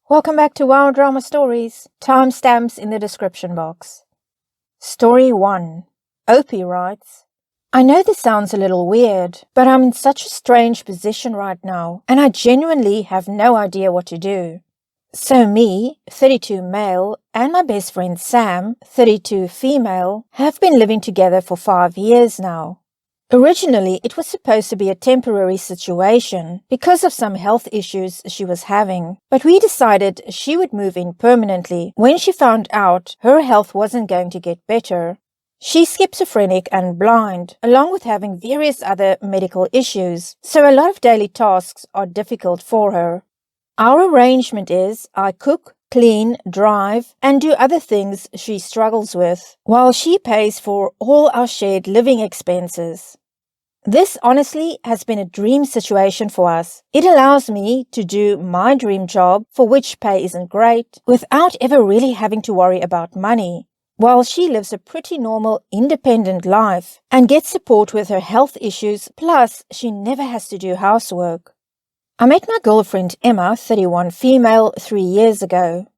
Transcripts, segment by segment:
Welcome back to Wow Drama Stories. Timestamps in the description box. Story 1. Opie writes, I know this sounds a little weird, but I'm in such a strange position right now, and I genuinely have no idea what to do. So me, 32 male, and my best friend Sam, 32 female, have been living together for 5 years now. Originally, it was supposed to be a temporary situation because of some health issues she was having, but we decided she would move in permanently when she found out her health wasn't going to get better. She's schizophrenic and blind, along with having various other medical issues, so a lot of daily tasks are difficult for her. Our arrangement is I cook, clean, drive, and do other things she struggles with, while she pays for all our shared living expenses. This honestly has been a dream situation for us. It allows me to do my dream job, for which pay isn't great, without ever really having to worry about money, while she lives a pretty normal, independent life and gets support with her health issues, plus she never has to do housework. I met my girlfriend Emma, 31 female, 3 years ago.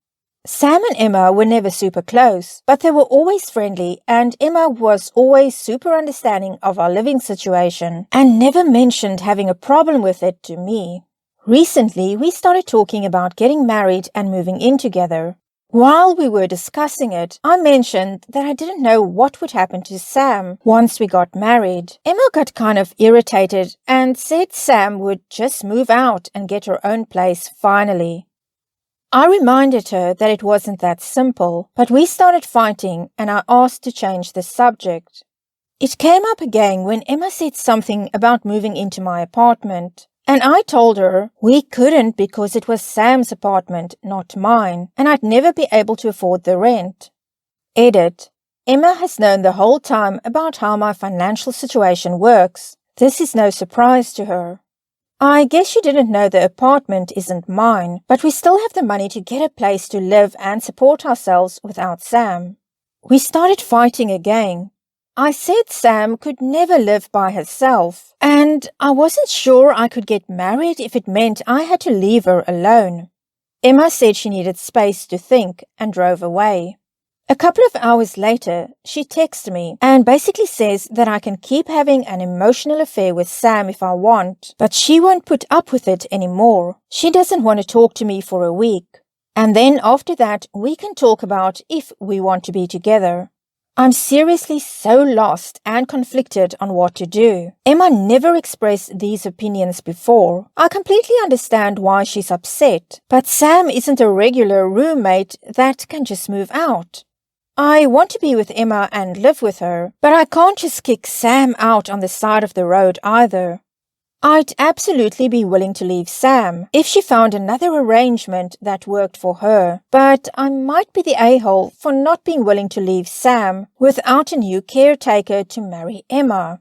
Sam and Emma were never super close, but they were always friendly, and Emma was always super understanding of our living situation and never mentioned having a problem with it to me. Recently, we started talking about getting married and moving in together. While we were discussing it, I mentioned that I didn't know what would happen to Sam once we got married. Emma got kind of irritated and said Sam would just move out and get her own place finally. I reminded her that it wasn't that simple, but we started fighting and I asked to change the subject. It came up again when Emma said something about moving into my apartment, and I told her we couldn't because it was Sam's apartment, not mine, and I'd never be able to afford the rent. Edit. Emma has known the whole time about how my financial situation works. This is no surprise to her. I guess you didn't know the apartment isn't mine, but we still have the money to get a place to live and support ourselves without Sam. We started fighting again. I said Sam could never live by herself, and I wasn't sure I could get married if it meant I had to leave her alone. Emma said she needed space to think and drove away. A couple of hours later, she texts me and basically says that I can keep having an emotional affair with Sam if I want, but she won't put up with it anymore. She doesn't want to talk to me for a week. And then after that, we can talk about if we want to be together. I'm seriously so lost and conflicted on what to do. Emma never expressed these opinions before. I completely understand why she's upset, but Sam isn't a regular roommate that can just move out. I want to be with Emma and live with her, but I can't just kick Sam out on the side of the road either. I'd absolutely be willing to leave Sam if she found another arrangement that worked for her, but I might be the a-hole for not being willing to leave Sam without a new caretaker to marry Emma.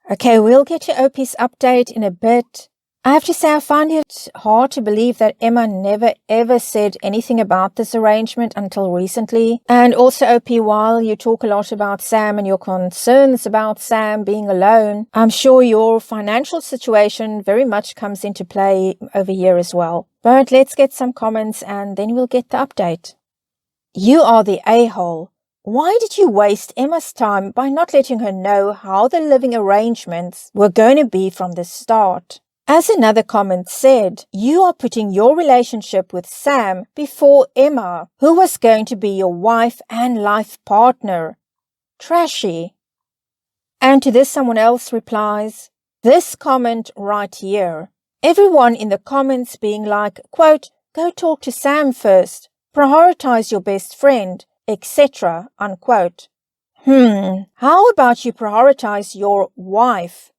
Okay, we'll get to Opie's update in a bit. I have to say I find it hard to believe that Emma never ever said anything about this arrangement until recently. And also, Opie, while you talk a lot about Sam and your concerns about Sam being alone, I'm sure your financial situation very much comes into play over here as well. But let's get some comments and then we'll get the update. You are the a-hole. Why did you waste Emma's time by not letting her know how the living arrangements were going to be from the start? As another comment said, you are putting your relationship with Sam before Emma, who was going to be your wife and life partner. Trashy. And to this someone else replies, this comment right here. Everyone in the comments being like, quote, go talk to Sam first, prioritize your best friend, etc., unquote. How about you prioritize your wife?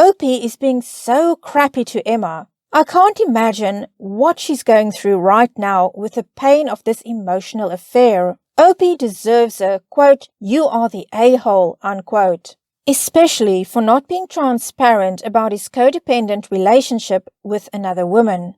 Opie is being so crappy to Emma. I can't imagine what she's going through right now with the pain of this emotional affair. Opie deserves a, quote, you are the a-hole, unquote, especially for not being transparent about his codependent relationship with another woman.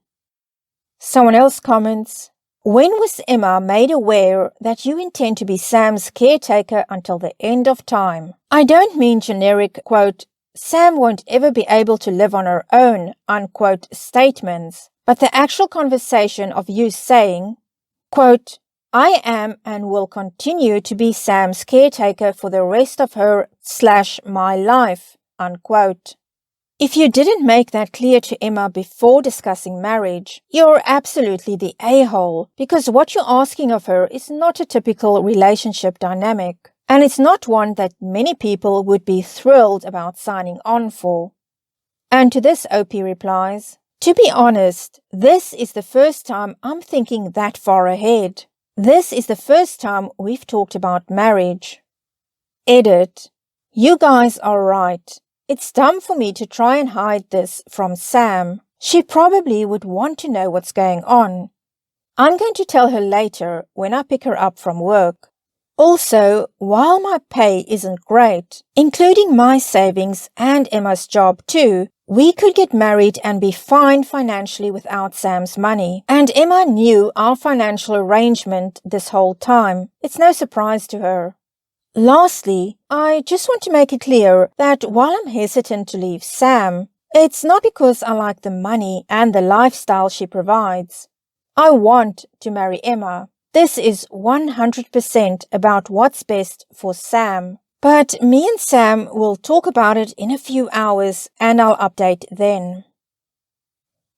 Someone else comments, when was Emma made aware that you intend to be Sam's caretaker until the end of time? I don't mean generic, quote, Sam won't ever be able to live on her own, unquote, statements, but the actual conversation of you saying, quote, I am and will continue to be Sam's caretaker for the rest of her/my life, unquote. If you didn't make that clear to Emma before discussing marriage, you're absolutely the a-hole, because what you're asking of her is not a typical relationship dynamic, and it's not one that many people would be thrilled about signing on for. And to this, Opie replies, to be honest, this is the first time I'm thinking that far ahead. This is the first time we've talked about marriage. Edit. You guys are right. It's dumb for me to try and hide this from Sam. She probably would want to know what's going on. I'm going to tell her later when I pick her up from work. Also, while my pay isn't great, including my savings and Emma's job too, we could get married and be fine financially without Sam's money. And Emma knew our financial arrangement this whole time. It's no surprise to her. Lastly, I just want to make it clear that while I'm hesitant to leave Sam, it's not because I like the money and the lifestyle she provides. I want to marry Emma. This is 100% about what's best for Sam. But me and Sam will talk about it in a few hours and I'll update then.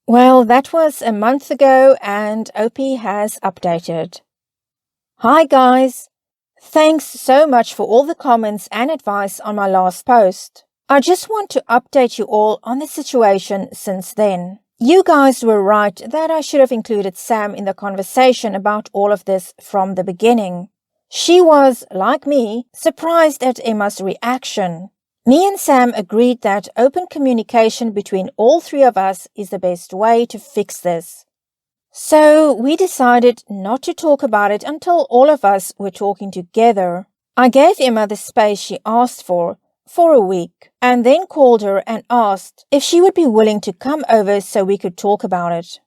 Well, that was a month ago and Opie has updated. Hi guys! Thanks so much for all the comments and advice on my last post. I just want to update you all on the situation since then. You guys were right that I should have included Sam in the conversation about all of this from the beginning. She was, like me, surprised at Emma's reaction. Me and Sam agreed that open communication between all three of us is the best way to fix this. So we decided not to talk about it until all of us were talking together. I gave Emma the space she asked for a week, and then called her and asked if she would be willing to come over so we could talk about it.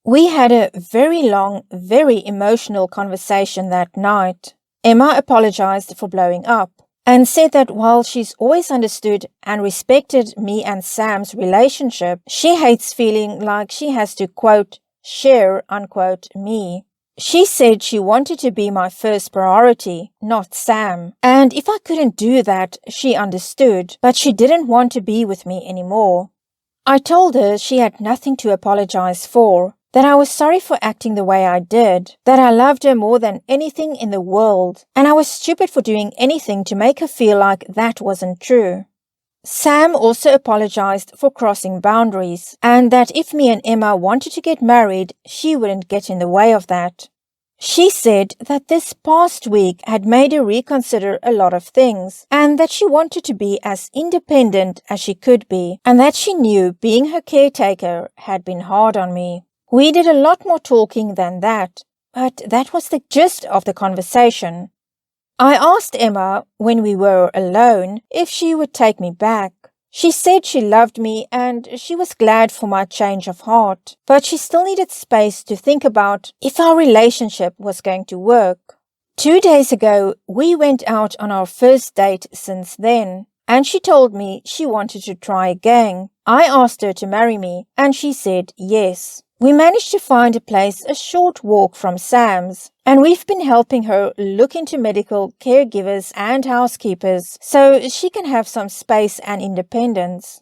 We had a very long, very emotional conversation that night. Emma apologized for blowing up and said that while she's always understood and respected me and Sam's relationship, she hates feeling like she has to, quote, share, unquote, me. She said she wanted to be my first priority, not Sam. And if I couldn't do that, she understood, but she didn't want to be with me anymore. I told her she had nothing to apologize for, that I was sorry for acting the way I did, that I loved her more than anything in the world, and I was stupid for doing anything to make her feel like that wasn't true. Sam also apologized for crossing boundaries, and that if me and Emma wanted to get married, she wouldn't get in the way of that. She said that this past week had made her reconsider a lot of things, and that she wanted to be as independent as she could be, and that she knew being her caretaker had been hard on me. We did a lot more talking than that, but that was the gist of the conversation. I asked Emma, when we were alone, if she would take me back. She said she loved me and she was glad for my change of heart, but she still needed space to think about if our relationship was going to work. 2 days ago, we went out on our first date since then, and she told me she wanted to try again. I asked her to marry me, and she said yes. We managed to find a place a short walk from Sam's, and we've been helping her look into medical caregivers and housekeepers so she can have some space and independence.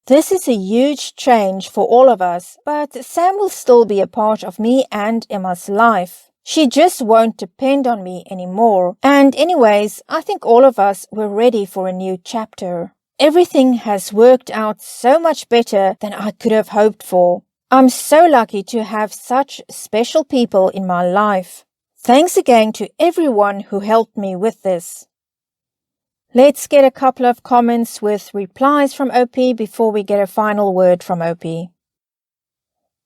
This is a huge change for all of us, but Sam will still be a part of me and Emma's life. She just won't depend on me anymore, and anyways, I think all of us were ready for a new chapter. Everything has worked out so much better than I could have hoped for. I'm so lucky to have such special people in my life. Thanks again to everyone who helped me with this. Let's get a couple of comments with replies from OP before we get a final word from OP.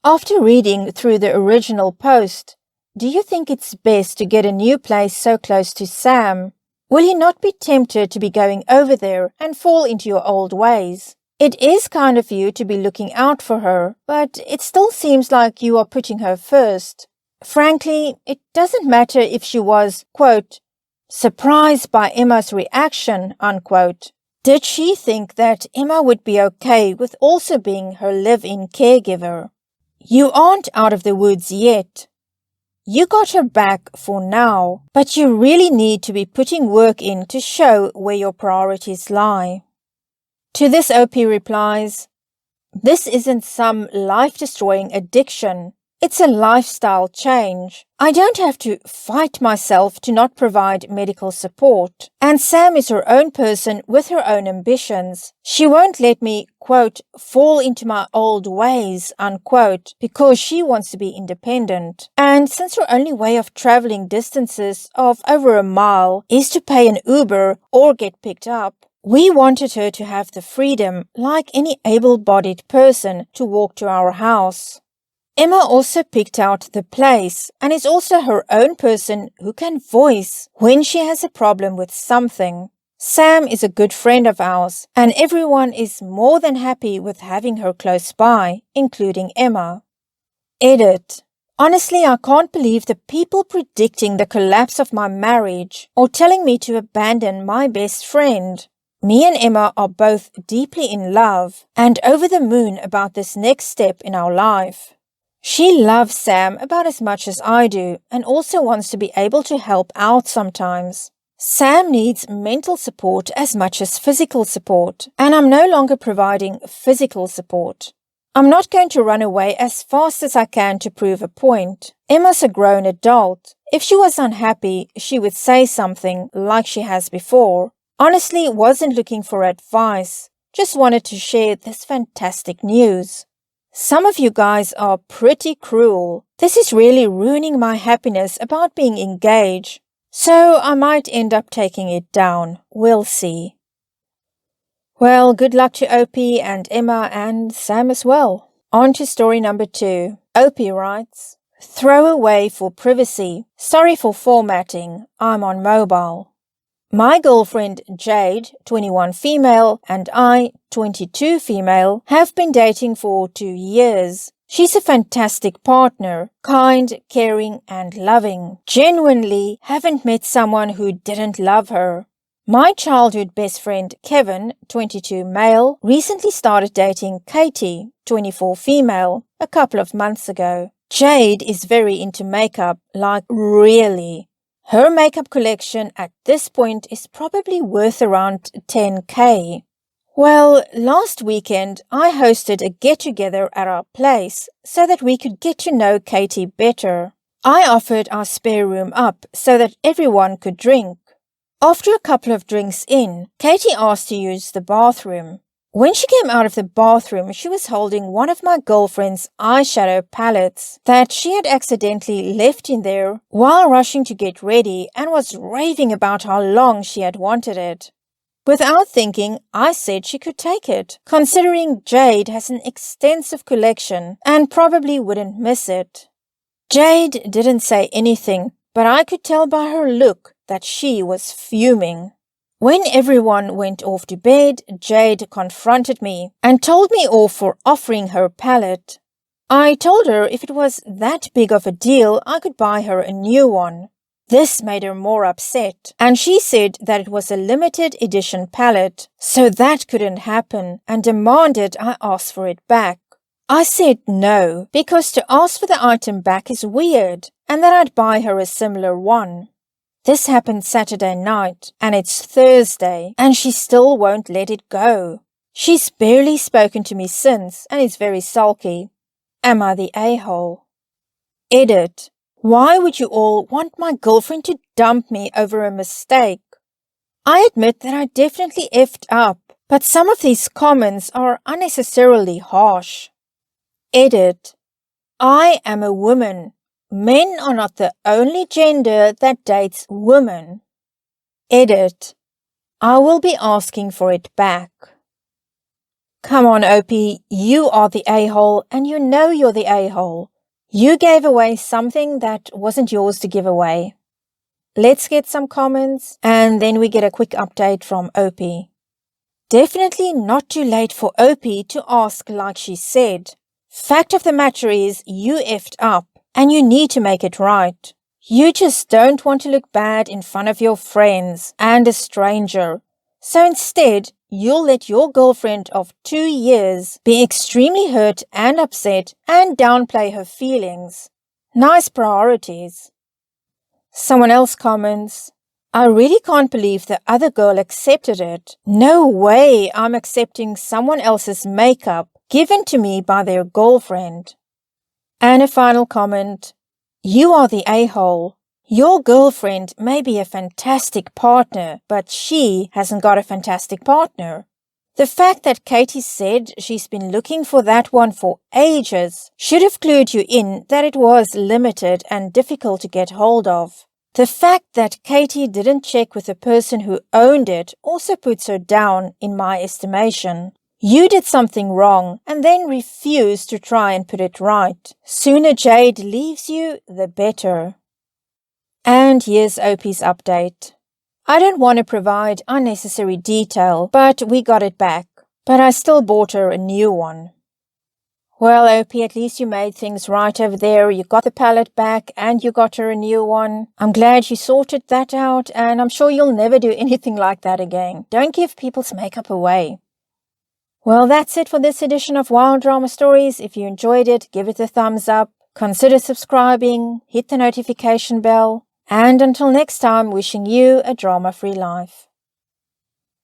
After reading through the original post, do you think it's best to get a new place so close to Sam? Will you not be tempted to be going over there and fall into your old ways? It is kind of you to be looking out for her, but it still seems like you are putting her first. Frankly, it doesn't matter if she was, quote, surprised by Emma's reaction, unquote. Did she think that Emma would be okay with also being her live-in caregiver? You aren't out of the woods yet. You got her back for now, but you really need to be putting work in to show where your priorities lie. To this, OP replies, "This isn't some life-destroying addiction. It's a lifestyle change. I don't have to fight myself to not provide medical support. And Sam is her own person with her own ambitions. She won't let me, quote, fall into my old ways, unquote, because she wants to be independent. And since her only way of traveling distances of over a mile is to pay an Uber or get picked up, we wanted her to have the freedom, like any able-bodied person, to walk to our house." Emma also picked out the place and is also her own person who can voice when she has a problem with something. Sam is a good friend of ours, and everyone is more than happy with having her close by, including Emma. Edit. Honestly, I can't believe the people predicting the collapse of my marriage or telling me to abandon my best friend. Me and Emma are both deeply in love and over the moon about this next step in our life. She loves Sam about as much as I do and also wants to be able to help out sometimes. Sam needs mental support as much as physical support, and I'm no longer providing physical support. I'm not going to run away as fast as I can to prove a point. Emma's a grown adult. If she was unhappy, she would say something like she has before. Honestly, wasn't looking for advice. Just wanted to share this fantastic news. Some of you guys are pretty cruel. This is really ruining my happiness about being engaged. So I might end up taking it down. We'll see. Well, good luck to OP and Emma and Sam as well. On to story number 2. OP writes, "Throw away for privacy. Sorry for formatting. I'm on mobile. My girlfriend Jade, 21 female, and I, 22 female, have been dating for 2 years. She's a fantastic partner, kind, caring, and loving. Genuinely haven't met someone who didn't love her. My childhood best friend Kevin, 22 male, recently started dating Katie, 24 female, a couple of months ago. Jade is very into makeup, like really. Her makeup collection at this point is probably worth around 10K. Well, last weekend I hosted a get-together at our place so that we could get to know Katie better. I offered our spare room up so that everyone could drink. After a couple of drinks in, Katie asked to use the bathroom. When she came out of the bathroom, she was holding one of my girlfriend's eyeshadow palettes that she had accidentally left in there while rushing to get ready and was raving about how long she had wanted it. Without thinking, I said she could take it, considering Jade has an extensive collection and probably wouldn't miss it. Jade didn't say anything, but I could tell by her look that she was fuming. When everyone went off to bed, Jade confronted me and told me off for offering her palette. I told her if it was that big of a deal, I could buy her a new one. This made her more upset, and she said that it was a limited edition palette, so that couldn't happen, and demanded I ask for it back. I said no, because to ask for the item back is weird, and that I'd buy her a similar one. This happened Saturday night, and it's Thursday, and she still won't let it go. She's barely spoken to me since, and is very sulky. Am I the a-hole? Edit. Why would you all want my girlfriend to dump me over a mistake? I admit that I definitely effed up, but some of these comments are unnecessarily harsh. Edit. I am a woman. Men are not the only gender that dates women. Edit. I will be asking for it back. Come on, OP, you are the a-hole and you know you're the a-hole. You gave away something that wasn't yours to give away. Let's get some comments and then we get a quick update from OP. Definitely not too late for OP to ask like she said. Fact of the matter is you effed up. And you need to make it right. You just don't want to look bad in front of your friends and a stranger. So instead, you'll let your girlfriend of 2 years be extremely hurt and upset and downplay her feelings. Nice priorities. Someone else comments, I really can't believe the other girl accepted it. No way I'm accepting someone else's makeup given to me by their girlfriend. And a final comment, you are the a-hole. Your girlfriend may be a fantastic partner, but she hasn't got a fantastic partner. The fact that Katie said she's been looking for that one for ages should have clued you in that it was limited and difficult to get hold of. The fact that Katie didn't check with the person who owned it also puts her down in my estimation. You did something wrong and then refused to try and put it right. Sooner Jade leaves you, the better. And here's Opie's update. I don't want to provide unnecessary detail, but we got it back. But I still bought her a new one. Well, Opie, at least you made things right over there. You got the palette back and you got her a new one. I'm glad you sorted that out, and I'm sure you'll never do anything like that again. Don't give people's makeup away. Well, that's it for this edition of Wild Drama Stories. If you enjoyed it, give it a thumbs up. Consider subscribing, hit the notification bell. And until next time, wishing you a drama-free life.